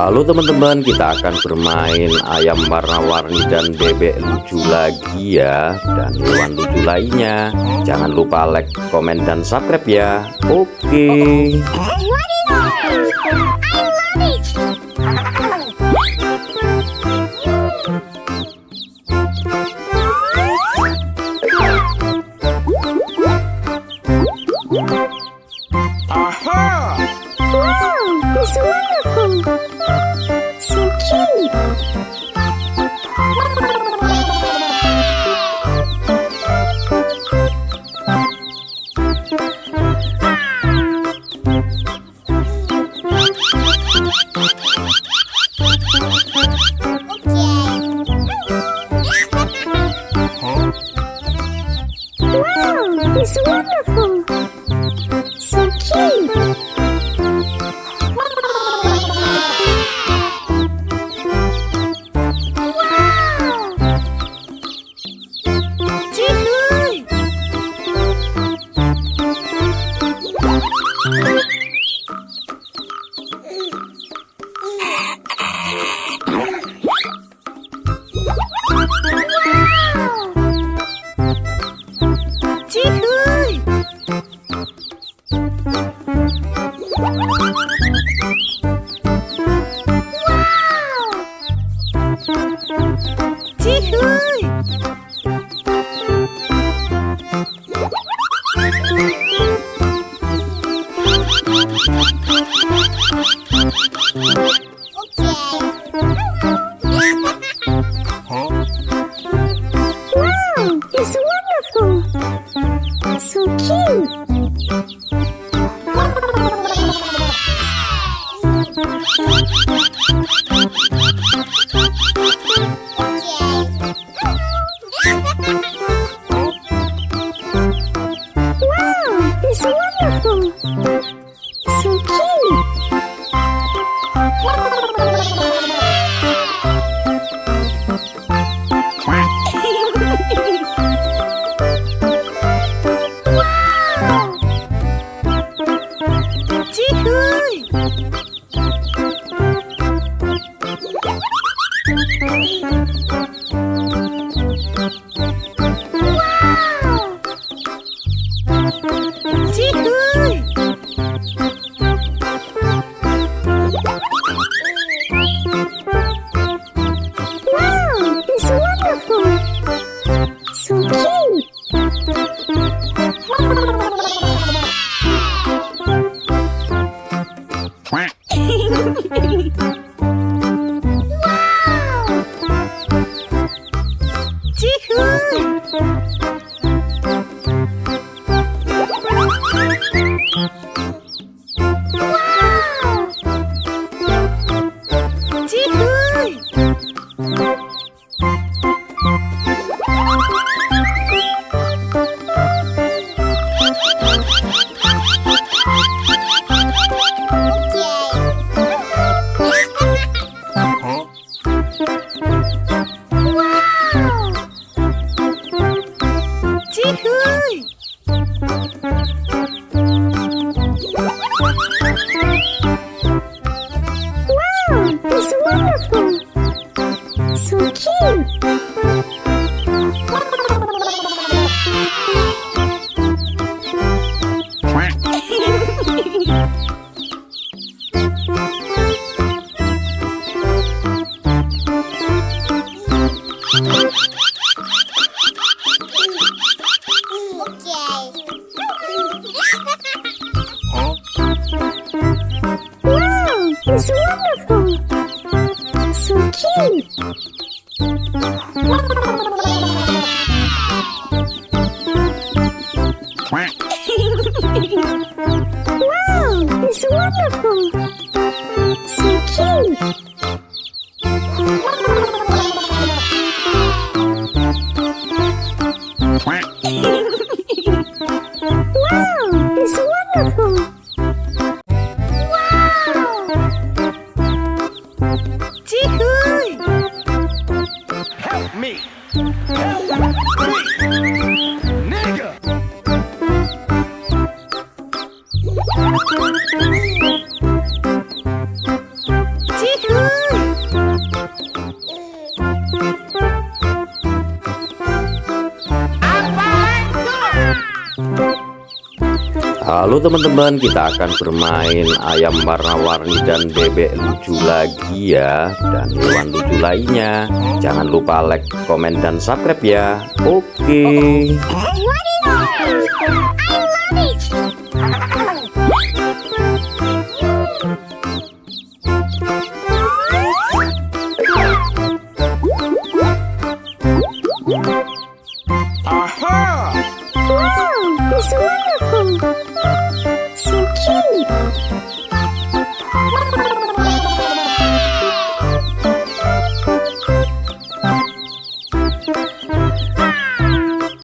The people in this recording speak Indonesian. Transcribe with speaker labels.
Speaker 1: Halo teman-teman, kita akan bermain ayam warna-warni dan bebek lucu lagi ya, dan hewan lucu lainnya. Jangan lupa like, komen, dan subscribe ya. Oke.
Speaker 2: It's wonderful. So cute. It's wonderful. So cute. Wow, it's wonderful. So cute. It's wonderful. So cute. Wow, it's wonderful. So cute. Wow, it's wonderful.
Speaker 3: Tihu.
Speaker 1: Halo teman-teman, kita akan bermain ayam warna-warni dan bebek lucu lagi ya, dan hewan lucu lainnya. Jangan lupa like, komen, dan subscribe ya. Oke.
Speaker 2: Wow, it's wonderful.